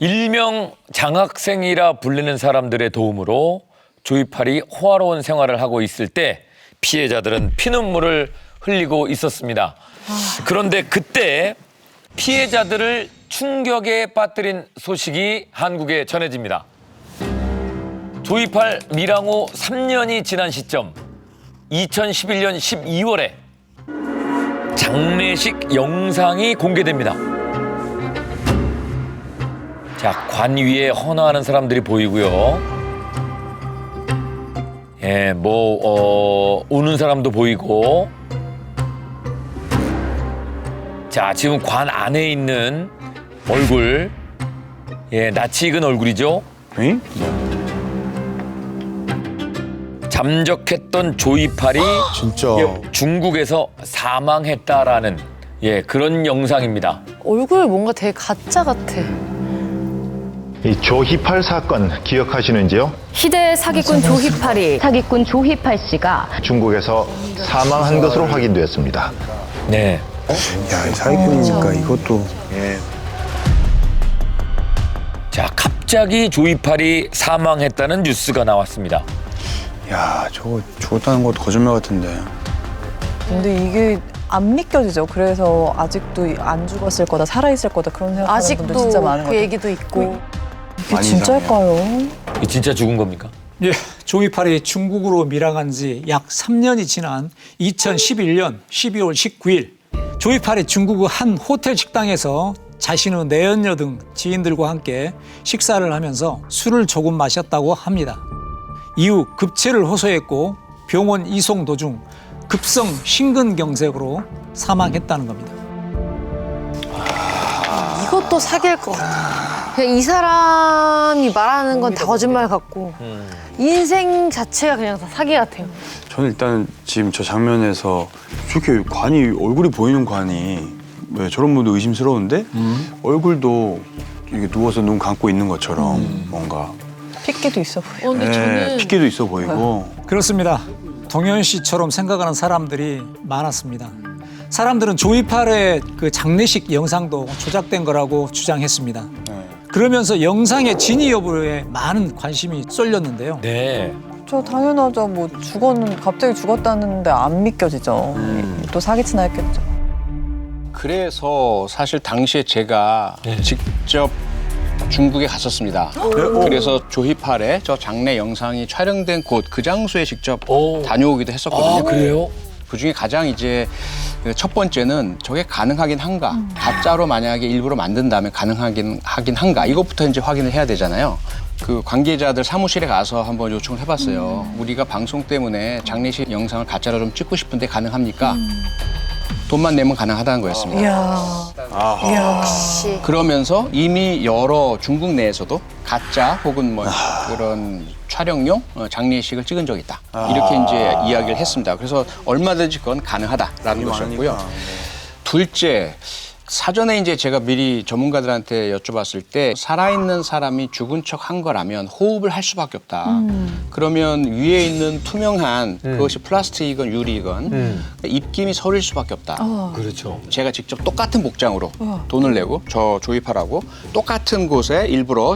일명 장학생이라 불리는 사람들의 도움으로 조이팔이 호화로운 생활을 하고 있을 때 피해자들은 피눈물을 흘리고 있었습니다. 그런데 그때 피해자들을 충격에 빠뜨린 소식이 한국에 전해집니다. 조이팔 밀항 후 3년이 지난 시점 2011년 12월에 장례식 영상이 공개됩니다. 자, 관 위에 헌화하는 사람들이 보이고요. 예, 우는 사람도 보이고. 자, 지금 관 안에 있는 얼굴. 예, 낯이 익은 얼굴이죠. 응? 잠적했던 조이팔이 진짜. 중국에서 사망했다라는 그런 영상입니다. 얼굴 뭔가 되게 가짜 같아. 이 조희팔 사건 기억하시는지요? 희대 사기꾼 조희팔이 사기꾼 조희팔 씨가 중국에서 사망한 것으로 확인되었습니다. 네. 야, 이 사기꾼이니까 이것도. 자, 갑자기 조이팔이 사망했다는 뉴스가 나왔습니다. 야, 저거 죽었다는 것도 거짓말 같은데. 근데 이게 안 믿겨지죠. 그래서 아직도 안 죽었을 거다, 살아있을 거다 그런 생각하는 분들 진짜 많은 것 아직도 그 같아요. 얘기도 있고. 이게 많이 진짜일까요? 이게 진짜 죽은 겁니까? 예, 조이팔이 중국으로 밀항한 지 약 3년이 지난 2011년 12월 19일 조이팔이 중국의 한 호텔 식당에서 자신의 내연녀 등 지인들과 함께 식사를 하면서 술을 조금 마셨다고 합니다. 이후 급체를 호소했고 병원 이송 도중 급성 심근경색으로 사망했다는 겁니다. 이것도 사기일 것 같아. 그냥 이 사람이 말하는 건 다 거짓말 같고 인생 자체가 그냥 다 사기 같아요. 저는 일단 지금 저 장면에서 저렇게 관이, 얼굴이 보이는 관이 왜 저런 분도 의심스러운데 얼굴도 이게 누워서 눈 감고 있는 것처럼 뭔가 핏기도 있어 보여요. 근데 저는 핏기도 있어 보이고. 그렇습니다. 동현 씨처럼 생각하는 사람들이 많았습니다. 사람들은 조이팔의 그 장례식 영상도 조작된 거라고 주장했습니다. 그러면서 영상의 진위 여부에 많은 관심이 쏠렸는데요. 네. 저 당연하죠. 뭐 갑자기 죽었다는데 안 믿겨지죠. 또 사기치나 했겠죠. 그래서 사실 당시에 제가 직접 중국에 갔었습니다. 그래서 조희팔의 저 장례 영상이 촬영된 곳 그 장소에 직접 다녀오기도 했었거든요. 아, 그래요? 그중에 가장 이제 첫 번째는 저게 가능하긴 한가. 가짜로 만약에 일부러 만든다면 가능하긴 한가. 이것부터 이제 확인을 해야 되잖아요. 그 관계자들 사무실에 가서 한번 요청을 해봤어요. 우리가 방송 때문에 장례식 영상을 가짜로 좀 찍고 싶은데 가능합니까? 돈만 내면 가능하다는 거였습니다. 이야. 역시 그러면서 이미 여러 중국 내에서도 가짜 혹은 뭐 그런 촬영용 장례식을 찍은 적이 있다. 이렇게 이제 이야기를 했습니다. 그래서 얼마든지 그건 가능하다라는 것이었고요. 둘째, 사전에 이제 제가 미리 전문가들한테 여쭤봤을 때 살아있는 사람이 죽은 척 한 거라면 호흡을 할 수밖에 없다. 그러면 위에 있는 투명한 그것이 플라스틱이건 유리건 입김이 서릴 수밖에 없다. 그렇죠. 제가 직접 똑같은 복장으로 돈을 내고 저 조이팔하고 똑같은 곳에 일부러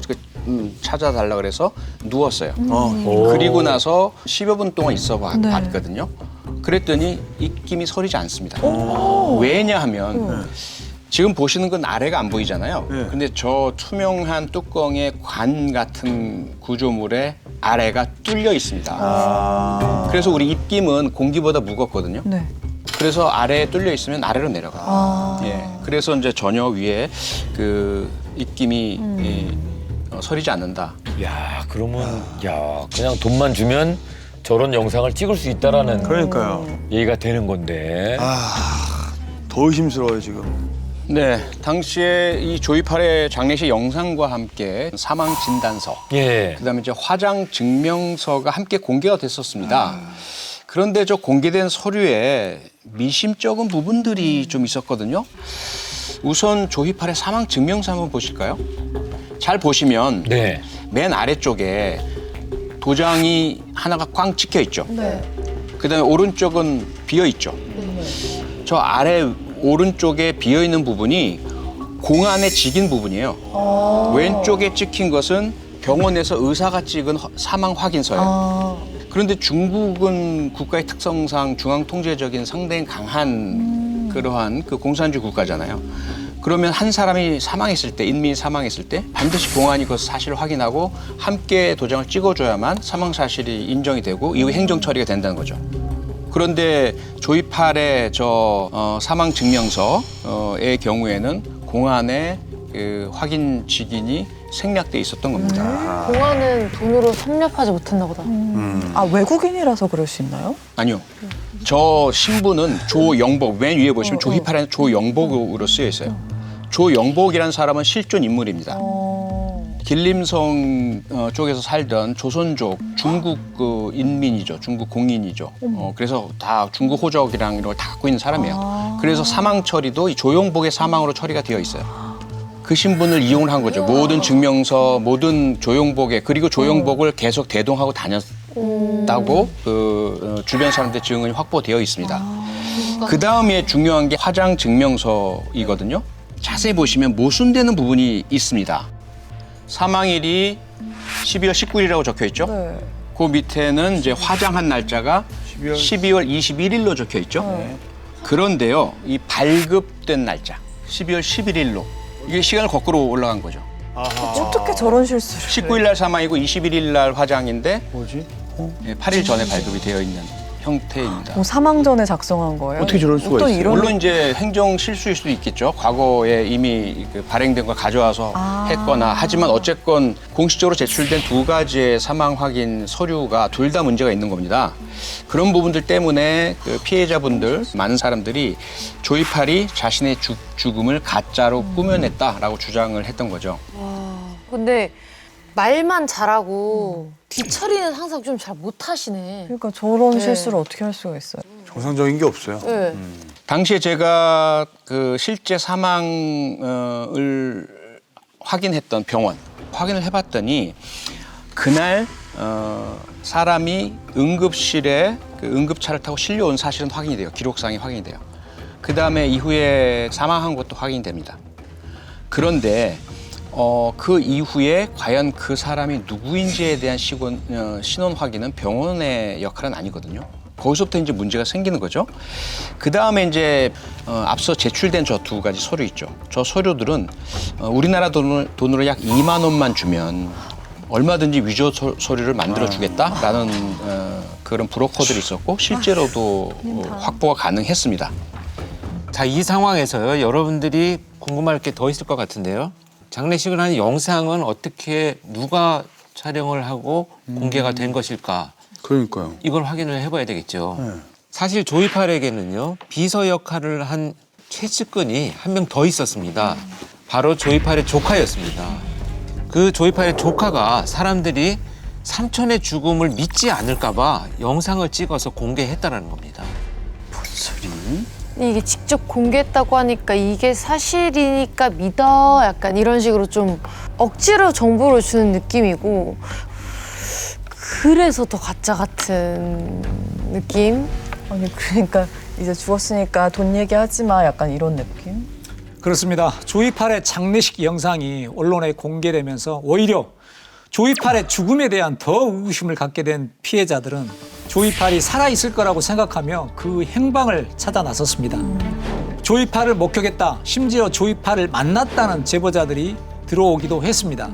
찾아달라 그래서 누웠어요. 그리고 나서 10여 분 동안 있어 봤거든요. 그랬더니 입김이 서리지 않습니다. 왜냐하면 지금 보시는 건 아래가 안 보이잖아요. 근데 저 투명한 뚜껑의 관 같은 구조물에 아래가 뚫려 있습니다. 그래서 우리 입김은 공기보다 무겁거든요. 네. 그래서 아래에 뚫려 있으면 아래로 내려가요. 예. 그래서 이제 전혀 위에 그 입김이 서리지 않는다. 야, 그러면 그냥 돈만 주면 저런 영상을 찍을 수 있다라는 그러니까요. 얘기가 되는 건데. 더 의심스러워요, 지금. 네, 당시에 이 조이팔의 장례식 영상과 함께 사망 진단서, 그다음에 이제 화장 증명서가 함께 공개가 됐었습니다. 그런데 저 공개된 서류에 미심쩍은 부분들이 좀 있었거든요. 우선 조희팔의 사망 증명서 한번 보실까요? 잘 보시면 맨 아래쪽에 도장이 하나가 꽝 찍혀 있죠. 그다음에 오른쪽은 비어 있죠. 저 아래 오른쪽에 비어 있는 부분이 공안에 찍힌 부분이에요. 왼쪽에 찍힌 것은 병원에서 의사가 찍은 사망 확인서예요. 그런데 중국은 국가의 특성상 중앙 통제적인 상당히 강한 그러한 그 공산주의 국가잖아요. 그러면 한 사람이 사망했을 때, 인민이 사망했을 때 반드시 공안이 그 사실을 확인하고 함께 도장을 찍어줘야만 사망 사실이 인정이 되고 이후 행정 처리가 된다는 거죠. 그런데 조이팔의 사망 증명서의 경우에는 공안의 그 확인 직인이 생략돼 있었던 겁니다. 공안은 돈으로 섭렵하지 못했나 보다. 아, 외국인이라서 그럴 수 있나요? 아니요. 저 신분은 조영복, 맨 위에 보시면 조희팔에는 조영복으로 쓰여 있어요. 조영복이라는 사람은 실존 인물입니다. 길림성 쪽에서 살던 조선족 중국 그 인민이죠. 중국 공인이죠. 그래서 다 중국 호적이랑 이런 걸 다 갖고 있는 사람이에요. 그래서 사망 처리도 이 조영복의 사망으로 처리가 되어 있어요. 그 신분을 이용을 한 거죠. 모든 증명서, 모든 조영복에, 그리고 조영복을 계속 대동하고 다녔다고 그 주변 사람들 증언이 확보되어 있습니다. 그 다음에 중요한 게 화장 증명서이거든요. 자세히 보시면 모순되는 부분이 있습니다. 사망일이 12월 19일이라고 적혀 있죠. 네. 그 밑에는 이제 화장한 날짜가 12월 21일로 적혀 있죠. 그런데요, 이 발급된 날짜 12월 11일로 이게 시간을 거꾸로 올라간 거죠. 어떻게 저런 실수를. 19일 날 사망이고 21일 날 화장인데 뭐지? 8일 전에 발급이 되어 있는 형태입니다. 뭐 사망 전에 작성한 거예요? 어떻게 저럴 수가 어떤 있어요? 이런 물론 이제 행정 실수일 수도 있겠죠. 과거에 이미 그 발행된 걸 가져와서 했거나 하지만 어쨌건 공식적으로 제출된 두 가지의 사망 확인 서류가 둘 다 문제가 있는 겁니다. 그런 부분들 때문에 그 피해자분들 많은 사람들이 조이팔이 자신의 죽음을 가짜로 꾸며냈다라고 주장을 했던 거죠. 근데 말만 잘하고 뒤처리는 항상 좀 잘 못하시네. 그러니까 저런 네. 실수를 어떻게 할 수가 있어요? 정상적인 게 없어요. 네. 당시에 제가 그 실제 사망을 확인했던 병원 확인을 해봤더니 그날 사람이 응급실에 그 응급차를 타고 실려온 사실은 확인이 돼요. 기록상이 확인이 돼요. 그 다음에 이후에 사망한 것도 확인이 됩니다. 그런데 그 이후에 과연 그 사람이 누구인지에 대한 신원 확인은 병원의 역할은 아니거든요. 거기서부터 이제 문제가 생기는 거죠. 그 다음에 이제 앞서 제출된 저 두 가지 서류 있죠. 저 서류들은 우리나라 돈으로 약 2만 원만 주면 얼마든지 위조 서류를 만들어 주겠다라는 그런 브로커들이 있었고 실제로도 확보가 가능했습니다. 자, 이 상황에서요, 여러분들이 궁금할 게 더 있을 것 같은데요. 장례식을 하는 영상은 어떻게 누가 촬영을 하고 공개가 된 것일까? 그러니까요. 이걸 확인을 해봐야 되겠죠. 네. 사실 조이팔에게는요, 비서 역할을 한 최측근이 한 명 더 있었습니다. 바로 조이팔의 조카였습니다. 그 조이팔의 조카가 사람들이 삼촌의 죽음을 믿지 않을까 봐 영상을 찍어서 공개했다는 겁니다. 이게 직접 공개했다고 하니까 이게 사실이니까 믿어 약간 이런 식으로 좀 억지로 정보를 주는 느낌이고 그래서 더 가짜 같은 느낌? 아니 그러니까 이제 죽었으니까 돈 얘기하지 마 약간 이런 느낌? 그렇습니다. 조이팔의 장례식 영상이 언론에 공개되면서 오히려 조이팔의 죽음에 대한 더 의구심을 갖게 된 피해자들은 조이팔이 살아있을 거라고 생각하며 그 행방을 찾아 나섰습니다. 조이팔을 목격했다, 심지어 조이팔을 만났다는 제보자들이 들어오기도 했습니다.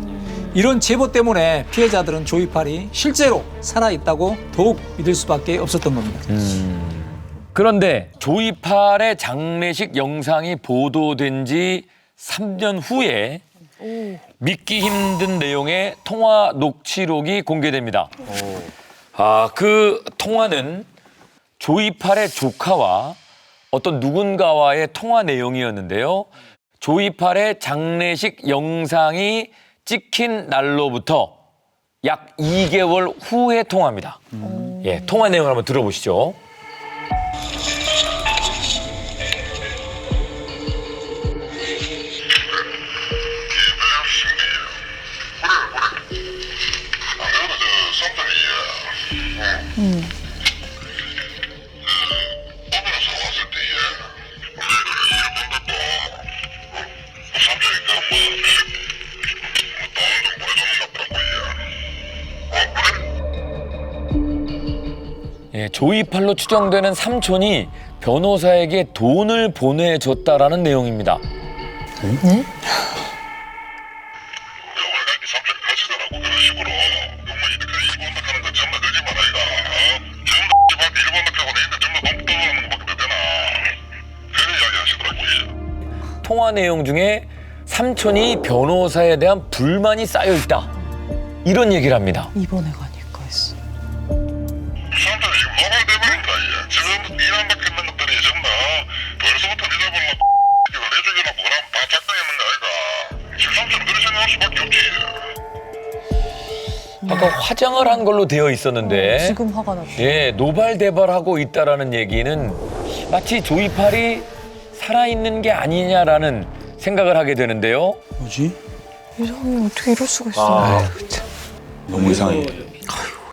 이런 제보 때문에 피해자들은 조이팔이 실제로 살아있다고 더욱 믿을 수밖에 없었던 겁니다. 그런데 조이팔의 장례식 영상이 보도된 지 3년 후에 믿기 힘든 내용의 통화 녹취록이 공개됩니다. 그 통화는 조이팔의 조카와 어떤 누군가와의 통화 내용이었는데요. 조이팔의 장례식 영상이 찍힌 날로부터 약 2개월 후의 통화입니다. 예, 통화 내용을 한번 들어보시죠. 예, 조이팔로 추정되는 삼촌이 변호사에게 돈을 보내줬다라는 내용입니다. 네? 통화 내용 중에 삼촌이 변호사에 대한 불만이 쌓여 있다. 이런 얘기를 합니다. 이번 애가 아닐까 했어. 사람들이 지금 노발대발인가 이게. 지금 일안 박혔는 것들이 전부 벌써부터 잊어버리고 이걸 내주기로 뭐라 다 작성했는 거 아이가. 지금 삼촌은 그렇게 생각할 수밖에 없지. 아까 화장을 한 걸로 되어 있었는데 지금 화가 났다. 예, 노발대발하고 있다라는 얘기는 마치 조이팔이 살아있는 게 아니냐라는 생각을 하게 되는데요. 뭐지? 이 사람이 어떻게 이럴 수가 있어. 너무 이상해.